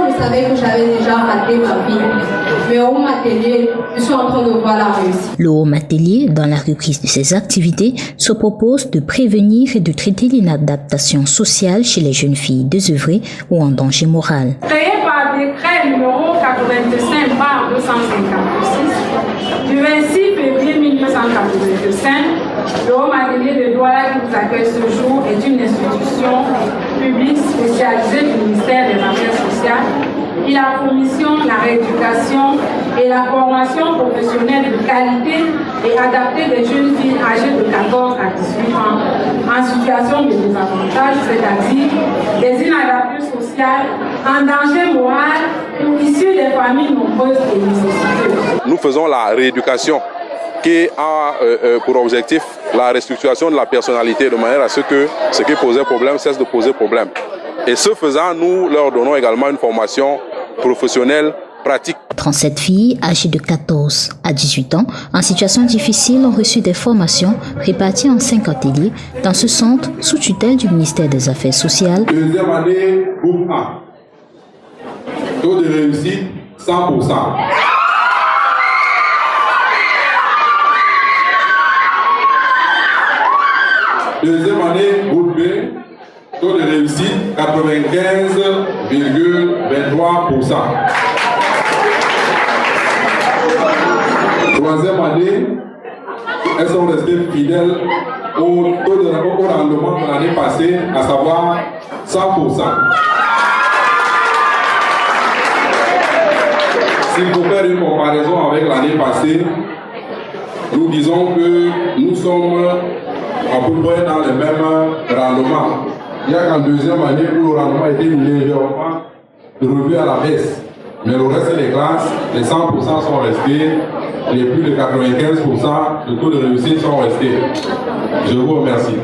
je savais que j'avais déjà raté ma vie. Mais au Home Atelier, je suis en train de voir la réussite. Le Home Atelier, dans la reprise de ses activités, se propose de prévenir et de traiter l'inadaptation sociale chez les jeunes filles désœuvrées ou en danger moral. Créé par décret numéro 85/256 du 26 février 1985, le Home Atelier de Douala qui vous accueille ce jour est une institution publique spécialisée du ministère des Affaires sociales. Il a pour mission la rééducation et la formation professionnelle de qualité et adaptée des jeunes filles âgées de 14 à 18 ans en situation de désavantage, c'est-à-dire des inadaptés sociales, en danger moral ou issues des familles nombreuses et nécessiteuses. Nous faisons la rééducation qui a pour objectif la restructuration de la personnalité de manière à ce que ce qui posait problème cesse de poser problème. Et ce faisant, nous leur donnons également une formation professionnelle pratique. 37 filles âgées de 14 à 18 ans en situation difficile ont reçu des formations réparties en 5 ateliers dans ce centre sous tutelle du ministère des Affaires sociales. Deuxième année, groupe A. Taux de réussite, 100%. Deuxième année, groupe B, taux de réussite 95,23%. Troisième année, elles sont restées fidèles au taux de rendement de l'année passée, à savoir 100%. S'il faut faire une comparaison avec l'année passée, nous disons que nous sommes à peu près dans le même rendement. Il y a qu'en deuxième année où le rendement était légèrement revu à la baisse. Mais le reste des classes, les 100% sont restés, les plus de 95% de taux de réussite sont restés. Je vous remercie.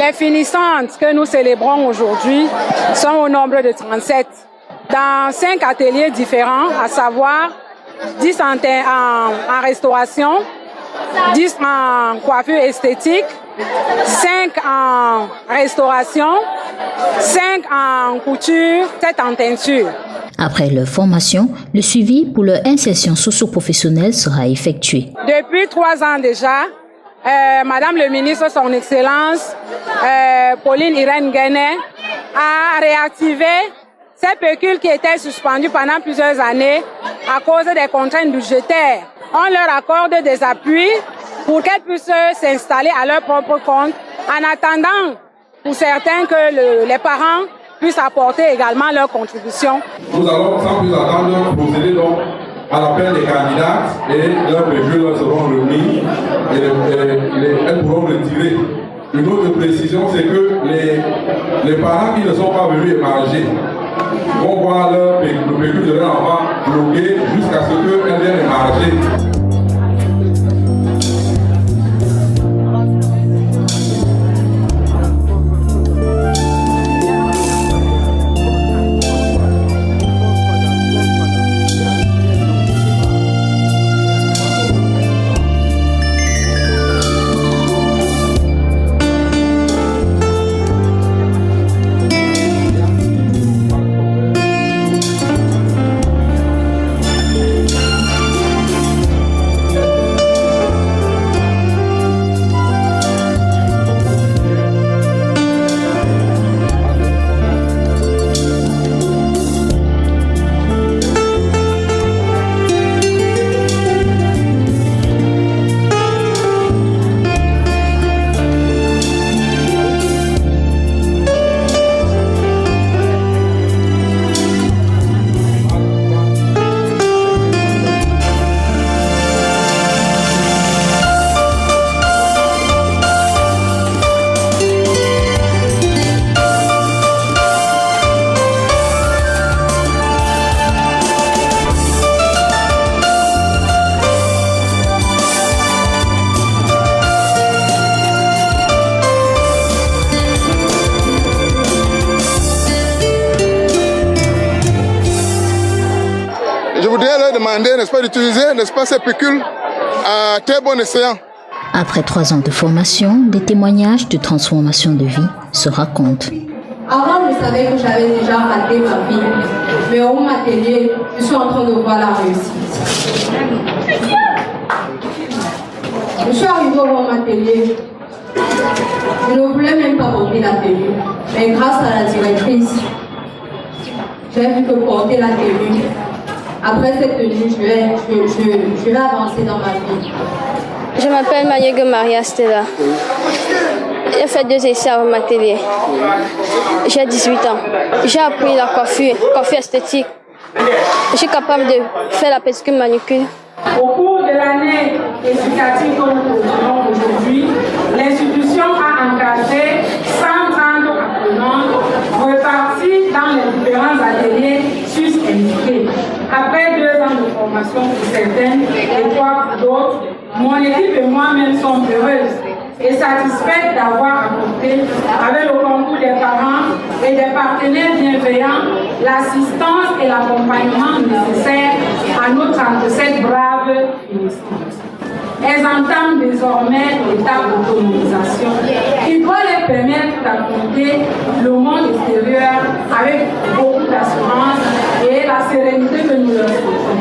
Les finissantes que nous célébrons aujourd'hui sont au nombre de 37 dans 5 ateliers différents, à savoir 10 en restauration, 10 en coiffure esthétique, 5 en restauration, 5 en couture, 7 en teinture. Après leur formation, le suivi pour leur insertion socio-professionnelle sera effectué. Depuis 3 ans déjà, Madame le ministre, son Excellence, Pauline Irène Guéné, a réactivé ces pécules qui étaient suspendues pendant plusieurs années à cause des contraintes budgétaires. On leur accorde des appuis pour qu'elles puissent s'installer à leur propre compte, en attendant pour certains que les parents puissent apporter également leur contribution. Nous allons sans plus attendre procéder donc à l'appel des candidats et leurs pécules leur seront remis et elles pourront retirer. Une autre précision, c'est que les parents qui ne sont pas venus émarger vont voir le pécule de leur enfant bloqué jusqu'à ce qu'elles viennent émarger. demandé, n'est-ce pas, d'utiliser, n'est-ce pas, ces pécules à très bon escient. Après 3 ans de formation, des témoignages de transformation de vie se racontent. Avant, je savais que j'avais déjà raté ma vie, mais au atelier, je suis en train de voir la réussite. Je suis arrivée au atelier. Je ne voulais même pas porter la tenue, mais grâce à la directrice, j'ai vu que porter la tenue, après cette tenue, je vais avancer dans ma vie. Je m'appelle Maniego Maria Stella. J'ai fait 2 essais à mon atelier. J'ai 18 ans. J'ai appris la coiffure esthétique. Je suis capable de faire la pédicure manucure. Au cours de l'année éducative que nous continuons aujourd'hui, l'institution a encadré 130 apprenants repartis dans les différents ateliers sus-indiqués. Après 2 ans de formation pour certaines et 3 pour d'autres, mon équipe et moi-même sommes heureuses et satisfaites d'avoir apporté, avec le concours des parents et des partenaires bienveillants, l'assistance et l'accompagnement nécessaires à nos 37 braves finissantes. Elles entament désormais l'étape d'autonomisation qui doit les permettre d'affronter le monde extérieur avec beaucoup d'assurance et la sérénité que nous leur souhaitons.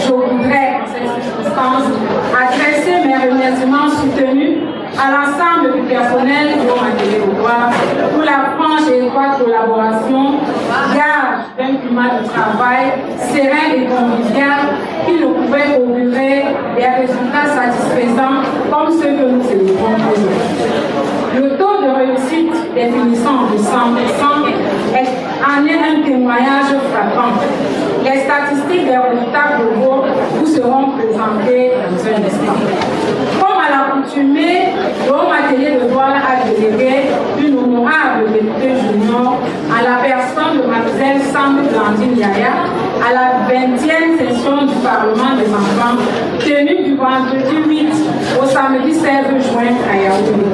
Je voudrais, en cette circonstance, adresser mes remerciements soutenus à l'ensemble du personnel de l'atelier de droit pour la franche et étroite collaboration, gage d'un climat de travail serein et convivial qui ne pouvait augurer des résultats satisfaisants comme ceux que nous célébrons aujourd'hui. Le taux de réussite des finissants de 100% en est un témoignage frappant. Les statistiques des résultats globaux vous seront présentées dans un instant. Comme à l'accoutumée, le Haut Atelier de droit a délégué une honorable députée junior à la personne de Mlle Sandre Blandine Yaya à la 20e session du Parlement des enfants tenue du vendredi 8 au samedi 16 juin à Yaoundé.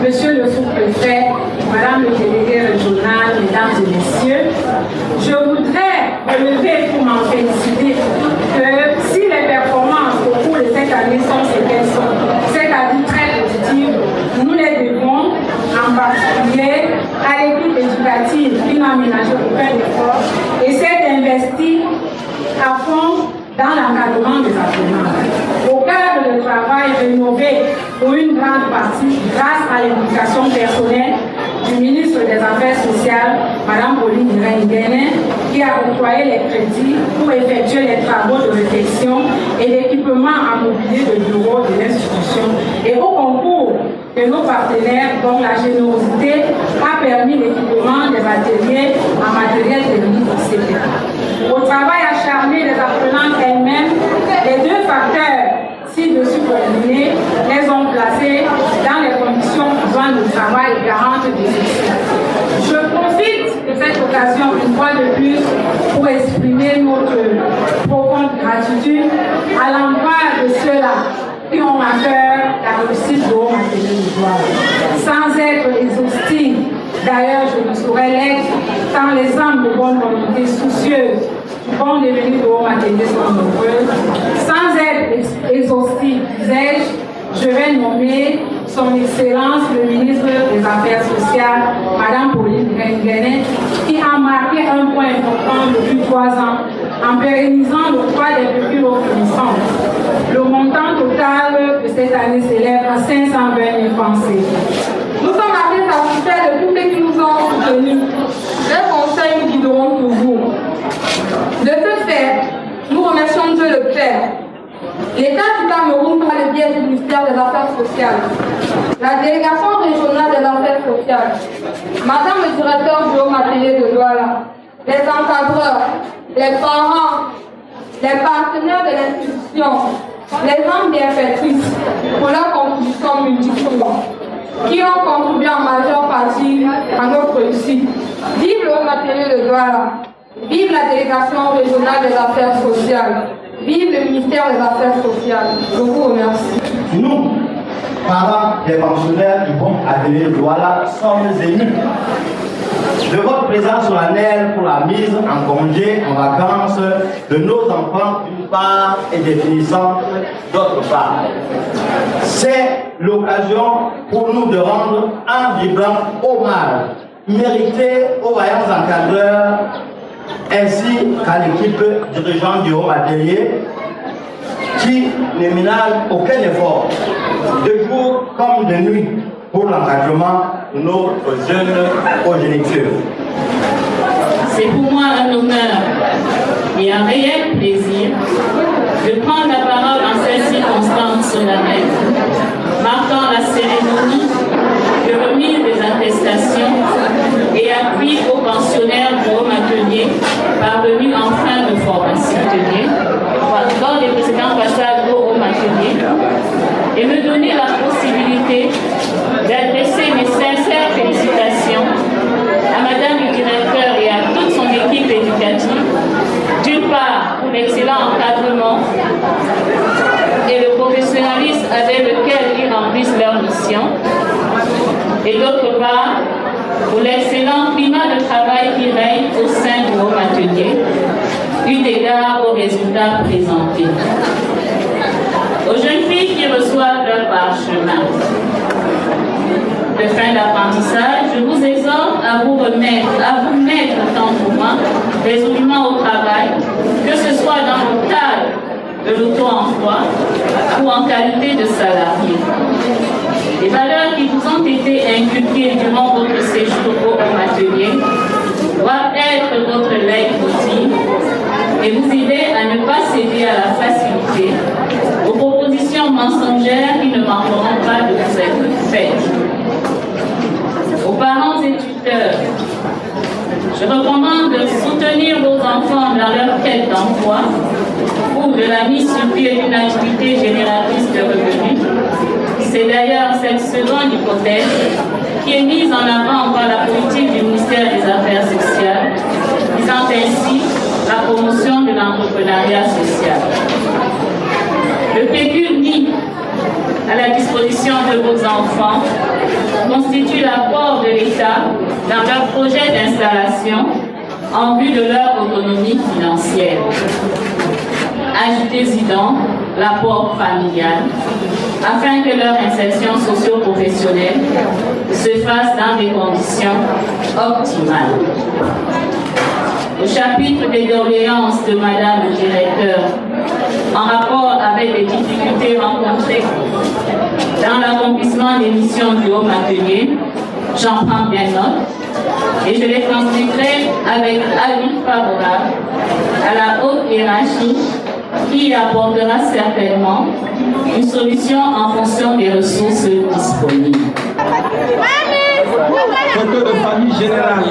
Monsieur le sous-préfet, Madame le délégué régional, Mesdames et Messieurs, je voudrais relever pour m'en féliciter que si les performances au cours de cette année sont ce qu'elles sont, c'est-à-dire très positives, nous les devons en particulier à l'équipe éducative qui n'a ménagé aucun effort et s'est investie à fond dans l'encadrement des apprenants. Au cadre de travail rénové pour une grande partie grâce à l'éducation personnelle du ministre des Affaires sociales, Mme Pauline Nguyen, qui a octroyé les crédits pour effectuer les travaux de réflexion et d'équipement en mobilier de bureau de l'institution et au concours de nos partenaires dont la générosité a permis l'équipement des ateliers en matériel technique ICT. Au travail acharné des apprenantes elles-mêmes, les 2 facteurs ci-dessus combinés les ont placés dans les conditions besoin de travail garantes de succès. Je profite de cette occasion une fois de plus pour exprimer notre profonde gratitude à l'endroit de ceux-là qui ont à cœur la réussite de Haut Atelier de droit. Sans être exhaustive, d'ailleurs je ne saurais l'être, tant les âmes de bonne volonté soucieuses du bon devenir de Haut Atelier sont nombreuses. Sans être exhaustive, disais-je, je vais nommer son Excellence le ministre des Affaires sociales, Mme Pauline Nguyen, qui a marqué un point important depuis 3 ans en pérennisant le droit des pécules aux finissantes. Le montant total de cette année s'élève à 520 000 francs CFA. Nous sommes assez satisfaits de tous ceux qui nous ont soutenus. Les conseils nous guideront toujours. De ce fait, nous remercions Dieu le Père, l'État du Cameroun par le biais du ministère des Affaires sociales, la délégation régionale des Affaires sociales, Madame le directeur du Haut Atelier de Douala, les encadreurs, les parents, les partenaires de l'institution, les membres bienfaitrices pour leur contribution multiple, qui ont contribué en majeure partie à notre réussite. Vive le Haut Atelier de Douala, vive la délégation régionale des Affaires sociales, vive le ministère des Affaires sociales. Je vous remercie. Nous, parents des pensionnaires du Home Atelier de Douala sommes émus de votre présence solennelle pour la mise en congé, en vacances de nos enfants d'une part et des finissants d'autre part. C'est l'occasion pour nous de rendre un vibrant hommage mérité aux vaillants encadreurs ainsi qu'à l'équipe dirigeante du Home Atelier qui ne ménage aucun effort, de jour comme de nuit, pour l'encadrement de nos jeunes progénitures. C'est pour moi un honneur et un réel plaisir de prendre la parole en cette circonstance solennelle, marquant la cérémonie de remise des attestations et appui aux pensionnaires du Home Atelier parvenus en fin de formation dans les précédents passages au Home Atelier et me donner la possibilité d'adresser mes sincères félicitations à Madame le directeur et à toute son équipe éducative, d'une part pour l'excellent encadrement et le professionnalisme avec lequel ils remplissent leur mission, et d'autre part pour l'excellent climat de travail qui règne au sein du Home Atelier, eu égard aux résultats présentés. Aux jeunes filles qui reçoivent leur parchemin de fin d'apprentissage, je vous exhorte à vous mettre tant pour moi résolument au travail, que ce soit dans le cadre de l'auto-emploi ou en qualité de salarié. Les valeurs qui vous ont été inculquées durant votre séjour au Home Atelier doivent être votre leitmotiv et vous aider à ne pas céder à la facilité, aux propositions mensongères qui ne manqueront pas de vous être faites. Aux parents et tuteurs, je recommande de soutenir vos enfants dans leur quête d'emploi ou de la mise sur pied d'une activité génératrice de revenus. C'est d'ailleurs cette seconde hypothèse qui est mise en avant par la politique du ministère des Affaires sociales, visant ainsi la promotion de l'entrepreneuriat social. Le pécule mis à la disposition de vos enfants constitue l'apport de l'État dans leur projet d'installation en vue de leur autonomie financière. Ajoutez-y donc l'apport familial afin que leur insertion socio-professionnelle se fasse dans des conditions optimales. Au chapitre des doléances de Madame le directeur, en rapport avec les difficultés rencontrées dans l'accomplissement des missions du Home Atelier, j'en prends bien note et je les transmettrai avec avis favorable à la haute hiérarchie qui apportera certainement une solution en fonction des ressources disponibles. Photo de famille générale.